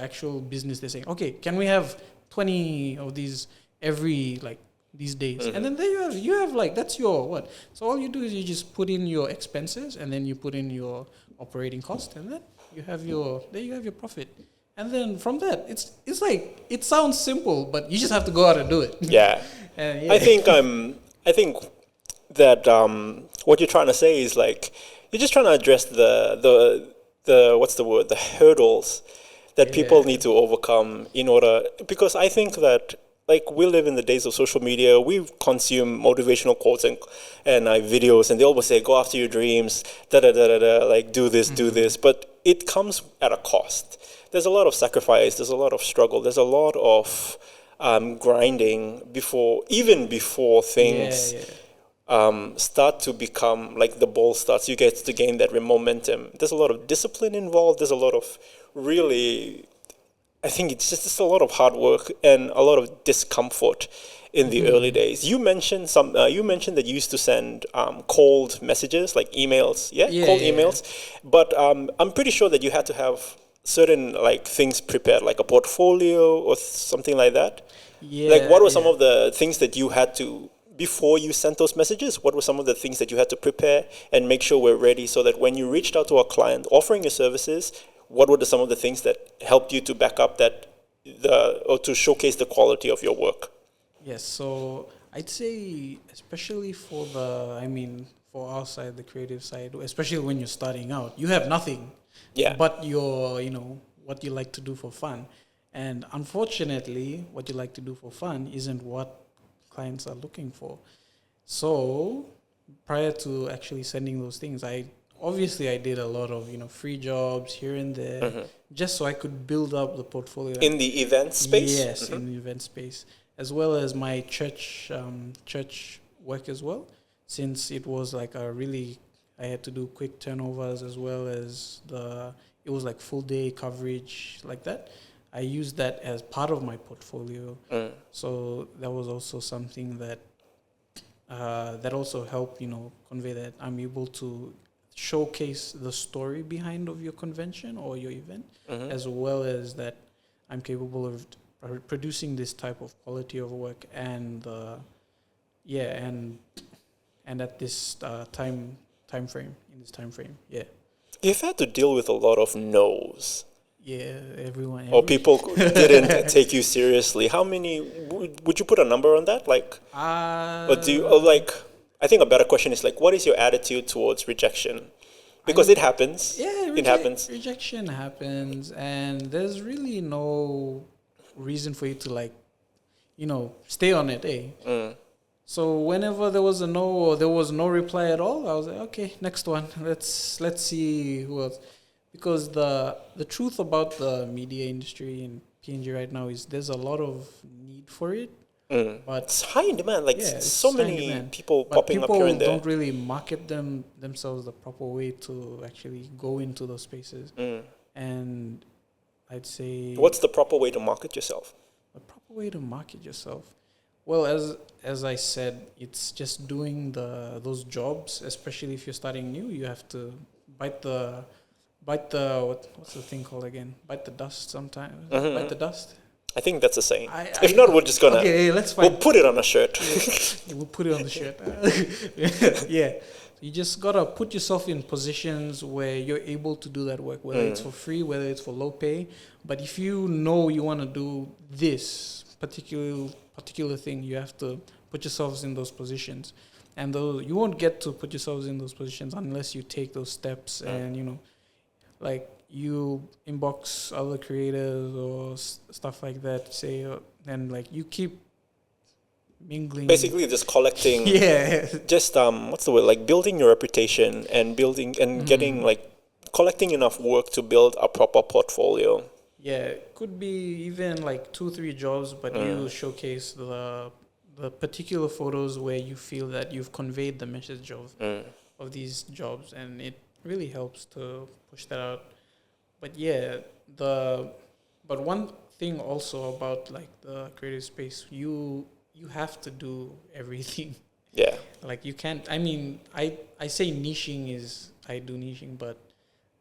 actual business. They're saying, okay, can we have 20 of these every like these days? And then there you have like, that's your what. So all you do is you just put in your expenses, and then you put in your operating cost, and then you have your profit. And then from that, it's like, it sounds simple, but you just have to go out and do it. Yeah. I think that what you're trying to say is like, you're just trying to address the what's the word, the hurdles that people need to overcome in order, because I think that like we live in the days of social media. We consume motivational quotes and videos, and they always say, go after your dreams, like do this, but it comes at a cost. There's a lot of sacrifice, there's a lot of struggle, there's a lot of grinding before things start to become like the ball starts, you get to gain that momentum. There's a lot of discipline involved, there's a lot of really, I think it's just a lot of hard work and a lot of discomfort in the early days. You mentioned that you used to send cold messages, like emails, emails. But I'm pretty sure that you had to have certain like things prepared, like a portfolio or something like that. Yeah. Like, what were some of the things that you had to, before you sent those messages, what were some of the things that you had to prepare and make sure we're ready, so that when you reached out to a client offering your services, what were some of the things that helped you to back up or to showcase the quality of your work? Yes, so I'd say, especially for for our side, the creative side, especially when you're starting out, you have nothing but your, what you like to do for fun. And unfortunately, what you like to do for fun isn't what clients are looking for. So prior to actually sending those things, I did a lot of free jobs here and there, just so I could build up the portfolio in the event space. Yes, in the event space, as well as my church work as well. Since it was like I had to do quick turnovers, as well as it was like full day coverage like that. I used that as part of my portfolio. So that was also something that also helped, convey that I'm able to showcase the story behind of your convention or your event, as well as that I'm capable of producing this type of quality of work and at this time frame. You've had to deal with a lot of no's. Yeah, everyone. Or people didn't take you seriously. How many? Would you put a number on that? Like, or do you I think a better question is like, what is your attitude towards rejection? Because it happens. Yeah, it happens. Rejection happens, and there's really no reason for you to stay on it, eh? So whenever there was a no or there was no reply at all, I was like, okay, next one. Let's see who else. Because the truth about the media industry in PNG right now is there's a lot of need for it. But it's high in demand. Like so many people popping up here and there. People don't really market themselves the proper way to actually go into those spaces. And I'd say, what's the proper way to market yourself? The proper way to market yourself. Well, as I said, it's just doing those jobs. Especially if you're starting new, you have to bite the what's the thing called again? Bite the dust sometimes. Bite the dust. I think that's a saying. I- If not, we're just gonna Okay, let's we'll find. put it on a shirt. Yeah, we'll put it on the shirt. Yeah. You just gotta put yourself in positions where you're able to do that work, whether it's for free, whether it's for low pay. But if you know you want to do this particular thing, you have to put yourselves in those positions. And those, you won't get to put yourselves in those positions unless you take those steps and, like you inbox other creators or stuff like that, say, and like you keep mingling. Basically, just collecting. Yeah. Just what's the word? Like building your reputation and building and getting like collecting enough work to build a proper portfolio. Yeah, it could be even like 2-3 jobs, but you showcase the particular photos where you feel that you've conveyed the message of these jobs, and it really helps to push that out. But yeah, but one thing also about like the creative space, you have to do everything. Yeah. Like you can't. I mean, I say niching is I do niching, but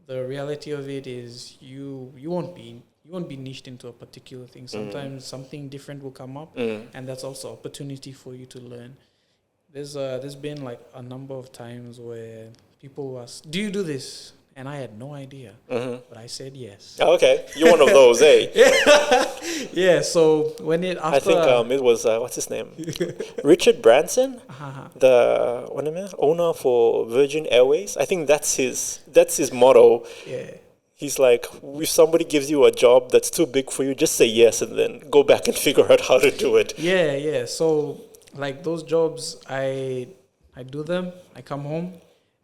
the reality of it is you won't be niched into a particular thing. Sometimes something different will come up, and that's also opportunity for you to learn. There's been like a number of times where people ask, "Do you do this?" And I had no idea, but I said yes. Oh, okay, you're one of those, eh? Yeah. So when I think it was what's his name, Richard Branson, the owner for Virgin Airways. I think that's his motto. Yeah. He's like, if somebody gives you a job that's too big for you, just say yes and then go back and figure out how to do it. Yeah. So like those jobs, I do them. I come home,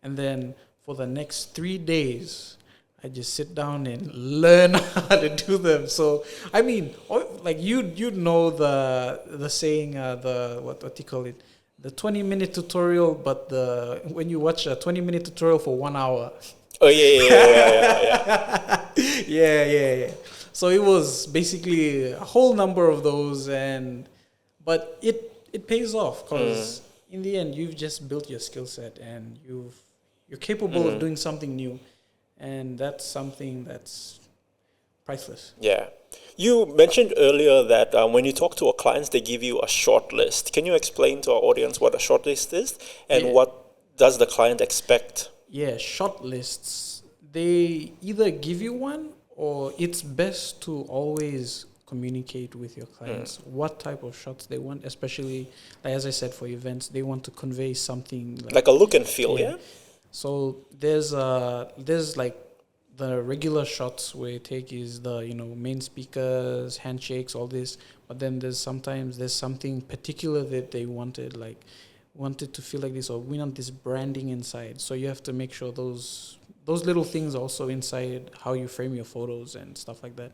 and then for the next 3 days, I just sit down and learn how to do them. So I mean, like you know the saying, the what do you call it, the 20-minute tutorial, but when you watch a 20-minute tutorial for 1 hour. Oh yeah. Yeah. So it was basically a whole number of those, but it pays off because in the end you've just built your skill set and you're capable of doing something new, and that's something that's priceless. Yeah. You mentioned earlier that when you talk to our clients, they give you a short list. Can you explain to our audience what a short list is and what does the client expect? Yeah, short lists, they either give you one, or it's best to always communicate with your clients what type of shots they want, especially, like as I said, for events, they want to convey something like a look and feel, yeah? So there's like the regular shots where you take is the main speakers, handshakes, all this, but then there's something particular that they wanted to feel like this, or we want this branding inside. So you have to make sure those little things also inside how you frame your photos and stuff like that.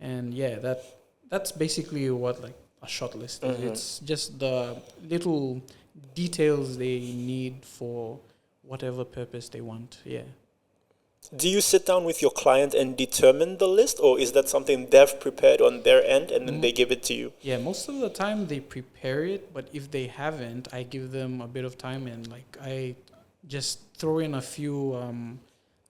And yeah, that's basically what like a shot list is. It's just the little details they need for whatever purpose they want. Yeah. Do you sit down with your client and determine the list, or is that something they've prepared on their end and then they give it to you? Yeah, most of the time they prepare it, but if they haven't, I give them a bit of time and like I just throw in a few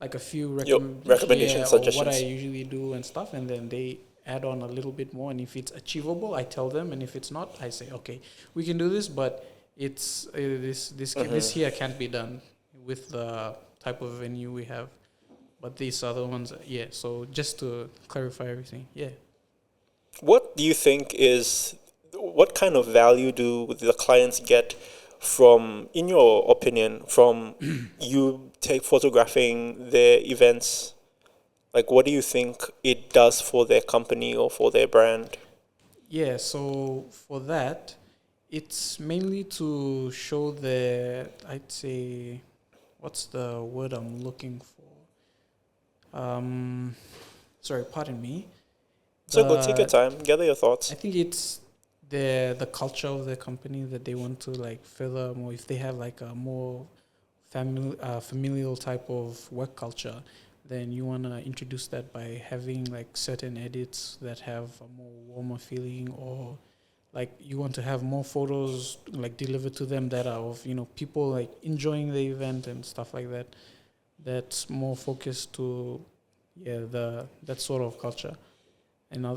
recommendations, suggestions. What I usually do and stuff, and then they add on a little bit more. And if it's achievable, I tell them, and if it's not, I say, okay, we can do this, but it's this here can't be done with the type of venue we have. But these other ones, yeah. So just to clarify everything, yeah. What do you think what kind of value do the clients get from, in your opinion, from you photographing their events? Like, what do you think it does for their company or for their brand? Yeah, so for that, it's mainly to show I'd say, what's the word I'm looking for? Sorry, pardon me. So go take your time, gather your thoughts. I think it's the culture of the company that they want to like further more. If they have like a more familial type of work culture, then you want to introduce that by having like certain edits that have a more warmer feeling, or like you want to have more photos like delivered to them that are of people like enjoying the event and stuff like that. That's more focused to that sort of culture.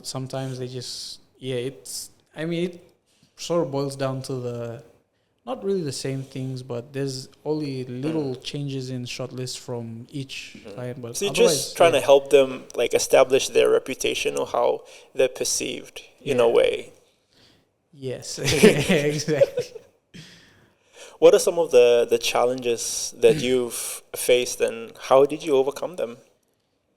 sometimes they just, it sort of boils down to not really the same things, but there's only little changes in shortlist from each client. But So you're just trying to help them like establish their reputation or how they're perceived in a way. Yes, exactly. What are some of the challenges that you've faced, and how did you overcome them?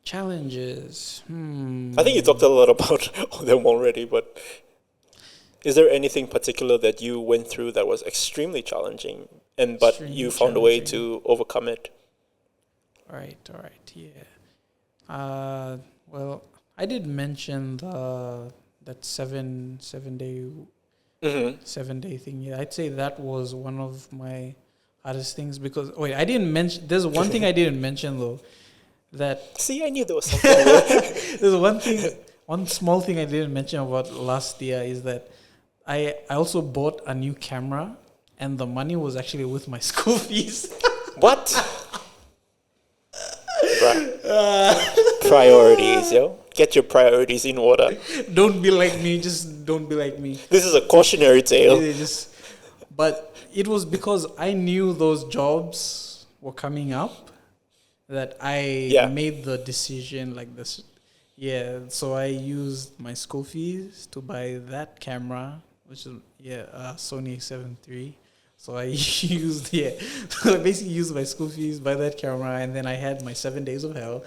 Challenges. I think you talked a lot about them already, but is there anything particular that you went through that was extremely challenging, but you found a way to overcome it? All right, yeah. Well, I did mention that 7 day 7 day thing. Yeah, I'd say that was one of my hardest things because I didn't mention. There's one thing I didn't mention though. I knew there was something. There's one small thing I didn't mention about last year is that I also bought a new camera, and the money was actually with my school fees. What? Priorities, yo. Get your priorities in order. Don't be like me. Just don't be like me. This is a cautionary tale. But it was because I knew those jobs were coming up that I made the decision like this. Yeah, so I used my school fees to buy that camera, which is Sony A7 III. So I so I basically used my school fees, buy that camera, and then I had my 7 days of hell.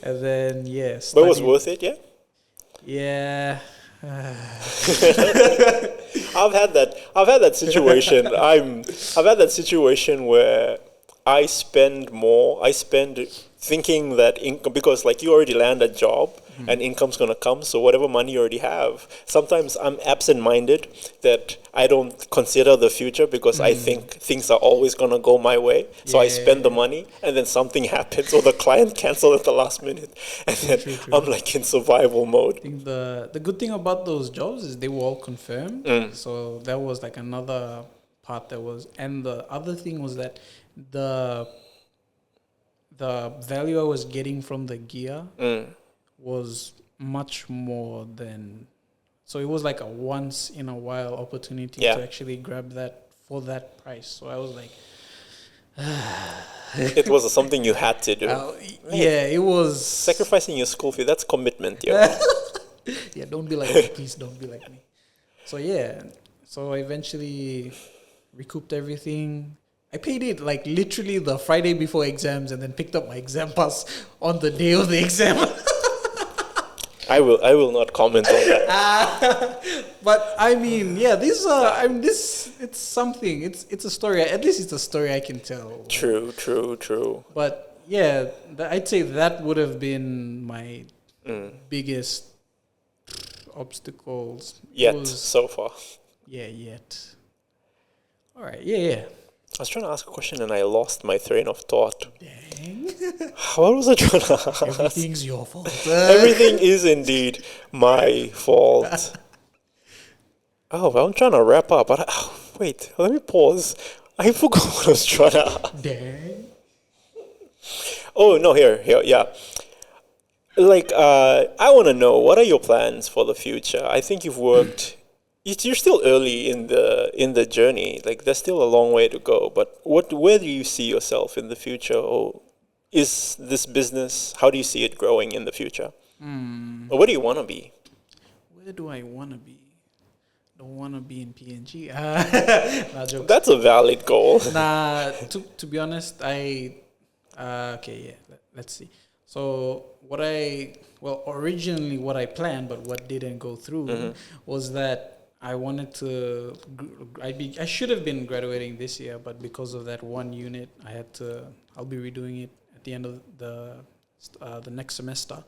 And then but it was worth it, yeah? Yeah. I've had that situation. I've had that situation where I spend thinking that income, because like you already land a job and income's going to come, so whatever money you already have, sometimes I'm absent-minded that I don't consider the future because I think things are always going to go my way, so I spend the money and then something happens or the client cancels at the last minute and then I'm like in survival mode. I think the good thing about those jobs is they were all confirmed, so that was like another part and the other thing was that the value I was getting from the gear was much more than, so it was like a once in a while opportunity to actually grab that for that price. So I was like, it was something you had to do. It was sacrificing your school fee. That's commitment, yeah. Yeah, don't be like me, please. Don't be like me. So I eventually recouped everything. I paid it like literally the Friday before exams and then picked up my exam pass on the day of the exam. I will not comment on that. But I mean, it's something. It's a story. At least it's a story I can tell. True. But I'd say that would have been my biggest obstacles. So far. Yet. All right. Yeah. I was trying to ask a question and I lost my train of thought. Dang. What was I trying to ask? Everything's your fault. Everything is indeed my fault. I'm trying to wrap up. But wait, let me pause. I forgot what I was trying to ask. Dang. Oh, no, here, yeah. Like, I want to know, what are your plans for the future? I think you've worked... You're still early in the journey. Like there's still a long way to go. But where do you see yourself in the future? Or is this business? How do you see it growing in the future? Or where do you want to be? Where do I want to be? Don't want to be in PNG. That's a valid goal. To be honest, let's see. So originally what I planned, but what didn't go through was that I wanted to. I should have been graduating this year, but because of that one unit, I'll be redoing it at the end of the next semester.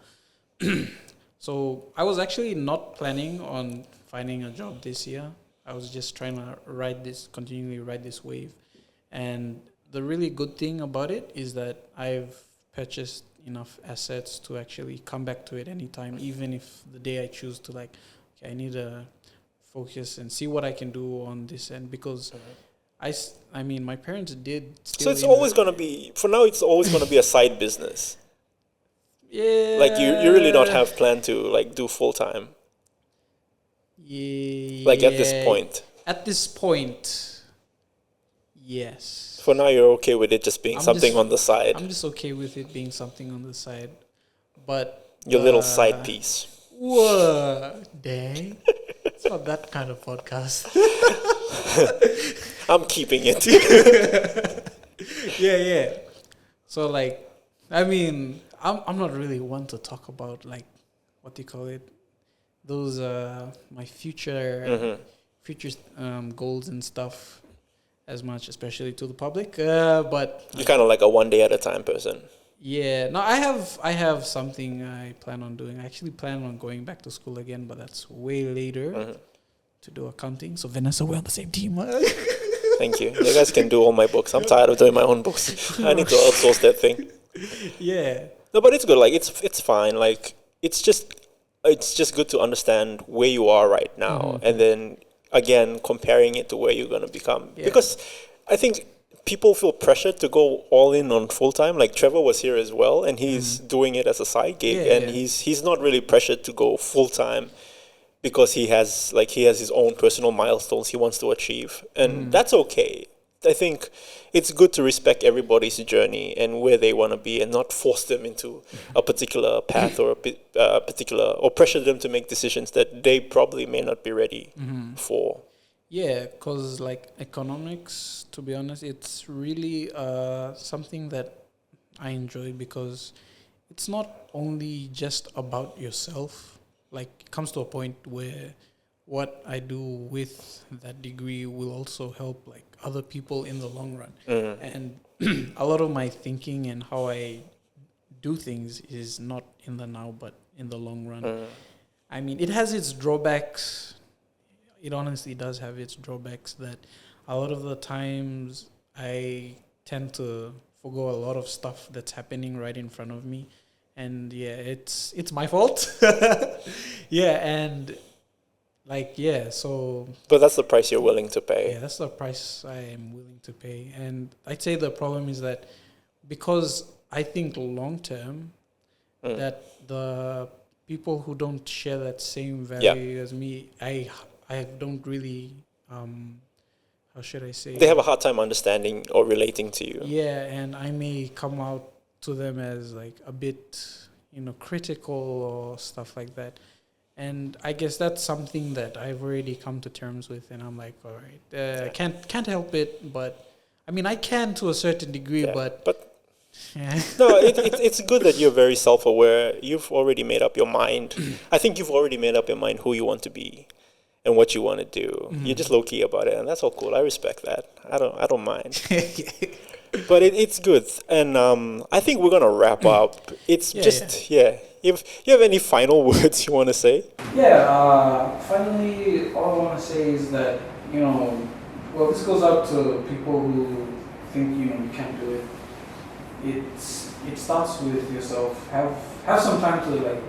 So I was actually not planning on finding a job this year. I was just trying to continually ride this wave. And the really good thing about it is that I've purchased enough assets to actually come back to it anytime, even if the day I choose to I need to focus and see what I can do on this end, because I mean my parents did still. So it's always going to be, for now it's always going to be a side business. Yeah. Like you really don't have plan to like do full time. Yeah. Like at this point. At this point, yes. For now, you're okay with it just being something on the side. I'm just okay with it being something on the side, but Your little side piece. Whoa, dang! It's not that kind of podcast. I'm keeping it. Yeah. So like, I mean, I'm not really one to talk about like, what do you call it? Those my future goals and stuff as much, especially to the public. But you're kind of like a one day at a time person. Yeah, no, I have something I plan on doing. I actually plan on going back to school again, but that's way later to do accounting. So Vanessa, we're on the same team. Thank you. You guys can do all my books. I'm tired of doing my own books. I need to outsource that thing. Yeah. No, but it's good. Like it's fine. Like it's just good to understand where you are right now, and then again comparing it to where you're gonna become. Yeah. Because I think people feel pressured to go all in on full time. Like Trevor was here as well, and he's doing it as a side gig, and he's not really pressured to go full time because he has his own personal milestones he wants to achieve, and that's okay. I think it's good to respect everybody's journey and where they want to be, and not force them into a particular path or or pressure them to make decisions that they probably may not be ready for. Yeah, because like economics, to be honest, it's really something that I enjoy because it's not only just about yourself. Like, it comes to a point where what I do with that degree will also help like other people in the long run. And a lot of my thinking and how I do things is not in the now, but in the long run. I mean, it has its drawbacks. It honestly does have its drawbacks that a lot of the times I tend to forgo a lot of stuff that's happening right in front of me. And yeah, it's my fault. Yeah, and like, yeah, so... But that's the price you're willing to pay. Yeah, that's the price I am willing to pay. And I'd say the problem is that because I think long-term that the people who don't share that same value as me, I don't really, how should I say? They have a hard time understanding or relating to you. Yeah, and I may come out to them as like a bit, critical or stuff like that. And I guess that's something that I've already come to terms with, and I'm like, all right, can't help it, but I mean, I can to a certain degree, but no, it's good that you're very self-aware. You've already made up your mind. I think you've already made up your mind who you want to be and what you want to do. You're just low-key about it, and that's all cool. I respect that. I don't mind. But it's good, and I think we're gonna wrap up. It's If you have any final words you want to say? Yeah. Finally, all I want to say is that this goes out to people who think you can't do it. It starts with yourself. Have some time to like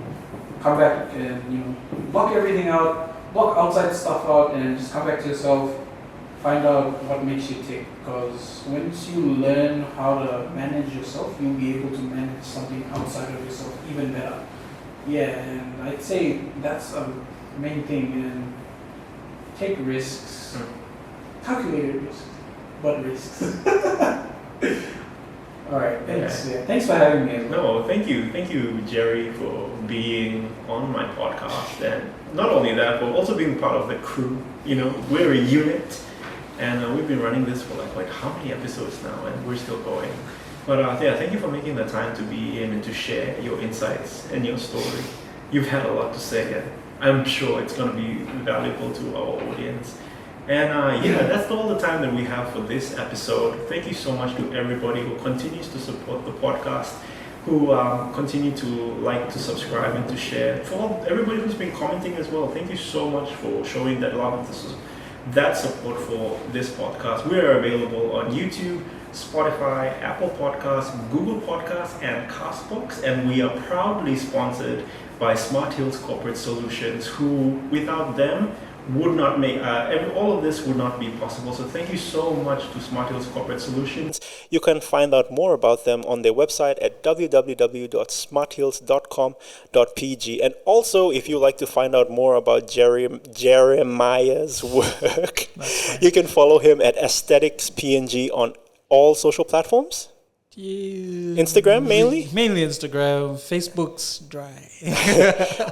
come back and block everything out, block outside stuff out, and just come back to yourself. Find out what makes you tick, because once you learn how to manage yourself, you'll be able to manage something outside of yourself even better. Yeah, and I'd say that's a main thing. And take risks, calculated risks, but risks. All right, thanks. Yeah. Thanks for having me as well. No, thank you, Jerry, for being on my podcast, and not only that, but also being part of the crew. We're a unit. And we've been running this for like how many episodes now, and we're still going. But thank you for making the time to be in and to share your insights and your story. You've had a lot to say, and I'm sure it's going to be valuable to our audience. And that's all the time that we have for this episode. Thank you so much to everybody who continues to support the podcast, who continue to subscribe and to share. For everybody who's been commenting as well, thank you so much for showing that love and that support for this podcast. We are available on YouTube, Spotify, Apple Podcasts, Google Podcasts, and Castbox, and we are proudly sponsored by Smart Hills Corporate Solutions, who, without them, would not make all of this would not be possible. So thank you so much to Smart Hills Corporate Solutions. You can find out more about them on their website at www.smarthills.com.pg. And also, if you like to find out more about Jeremiah's work, you can follow him at AestheticsPNG on all social platforms. Instagram mainly? Mainly Instagram. Facebook's dry.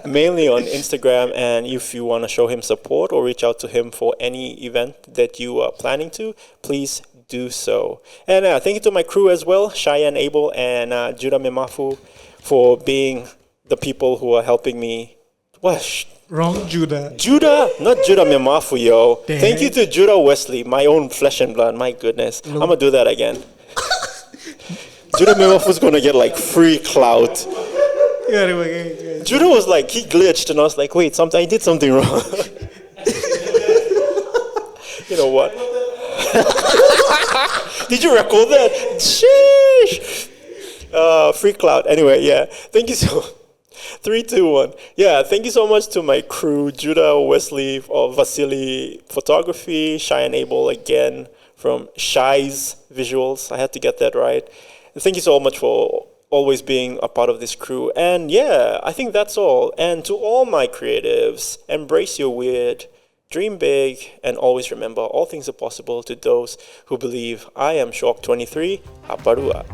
Mainly on Instagram. And if you want to show him support or reach out to him for any event that you are planning to, please do so. And thank you to my crew as well, Cheyenne Abel and Judah Memafu, for being the people who are helping me. What? Wrong Judah. Judah, not Judah Memafu, yo. Damn. Thank you to Judah Wesley, my own flesh and blood. My goodness. I'm going to do that again. Judah Memafu's going to get like free clout. Judah was like, he glitched and I was like, wait, I did something wrong. You know what? Did you record that? Sheesh. Free clout. Anyway, yeah. Thank you so 3, 2, 1. Yeah, thank you so much to my crew, Judah Wesley of Vasily Photography, Cheyenne Abel again from Shy's Visuals. I had to get that right. Thank you so much for always being a part of this crew. And yeah, I think that's all. And to all my creatives, embrace your weird, dream big, and always remember all things are possible to those who believe. I am Shawk23. Haparua.